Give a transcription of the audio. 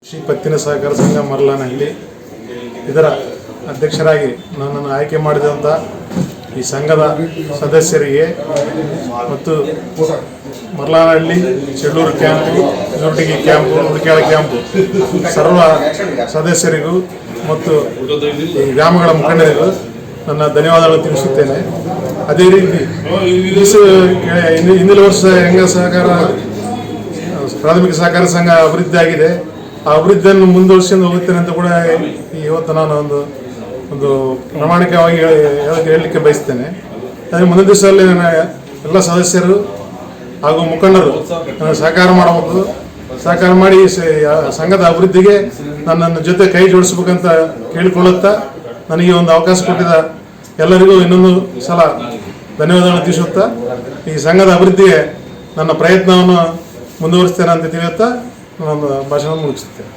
ಶ್ರೀ ಪತ್ತಿನ ಸಹಕಾರ ಸಂಘ ಮರ್ಲಾನಹಳ್ಳಿ ಇದರ ಅಧ್ಯಕ್ಷರಾಗಿ ನನ್ನನ್ನು ಆಯ್ಕೆ ಮಾಡಿದಂಥ ಈ ಸಂಘದ ಸದಸ್ಯರಿಗೆ ಮತ್ತು ಮರ್ಲಾನಹಳ್ಳಿ, ಚೆಳ್ಳೂರು ಕ್ಯಾಂಪು, ಜುರ್ಟಿಗಿ ಕ್ಯಾಂಪು, ಉಡುಕ್ಯಾಳ ಕ್ಯಾಂಪು ಸರ್ವ ಸದಸ್ಯರಿಗೂ ಮತ್ತು ಈ ಗ್ರಾಮಗಳ ಮುಖಂಡರಿಗೂ ನನ್ನ ಧನ್ಯವಾದಗಳು ತಿಳಿಸುತ್ತೇನೆ. ಅದೇ ರೀತಿ ಹಿಂದಿನ ವರ್ಷ ಹೆಂಗ ಸಹಕಾರ ಪ್ರಾಥಮಿಕ ಸಹಕಾರ ಸಂಘ ಅಭಿವೃದ್ಧಿ ಆಗಿದೆ, ಆ ಅಭಿವೃದ್ಧಿಯನ್ನು ಮುಂದುವರಿಸಿಕೊಂಡು ಹೋಗುತ್ತೇನೆ ಅಂತ ಕೂಡ ಇವತ್ತು ನಾನು ಒಂದು ಪ್ರಾಮಾಣಿಕವಾಗಿ ಹೇಳಲಿಕ್ಕೆ ಬಯಸ್ತೇನೆ. ಅದೇ ಮುಂದಿನ ದಿವಸದಲ್ಲಿ ನನ್ನ ಎಲ್ಲ ಸದಸ್ಯರು ಹಾಗೂ ಮುಖಂಡರು ಸಹಕಾರ ಮಾಡಬೇಕು. ಸಹಕಾರ ಮಾಡಿ ಸಂಘದ ಅಭಿವೃದ್ಧಿಗೆ ನನ್ನನ್ನು ಜೊತೆ ಕೈ ಜೋಡಿಸ್ಬೇಕಂತ ಕೇಳಿಕೊಳ್ಳುತ್ತಾ ನನಗೆ ಒಂದು ಅವಕಾಶ ಕೊಟ್ಟಿದ್ದ ಎಲ್ಲರಿಗೂ ಇನ್ನೊಂದು ಸಲ ಧನ್ಯವಾದಗಳು ತಿಳಿಸುತ್ತಾ ಈ ಸಂಘದ ಅಭಿವೃದ್ಧಿಗೆ ನನ್ನ ಪ್ರಯತ್ನವನ್ನು ಮುಂದುವರಿಸ್ತೇನೆ ಅಂತ ತಿಳಿಯುತ್ತಾ ನನ್ನ ಭಾಷಣ ಮುಗಿಸುತ್ತೇನೆ.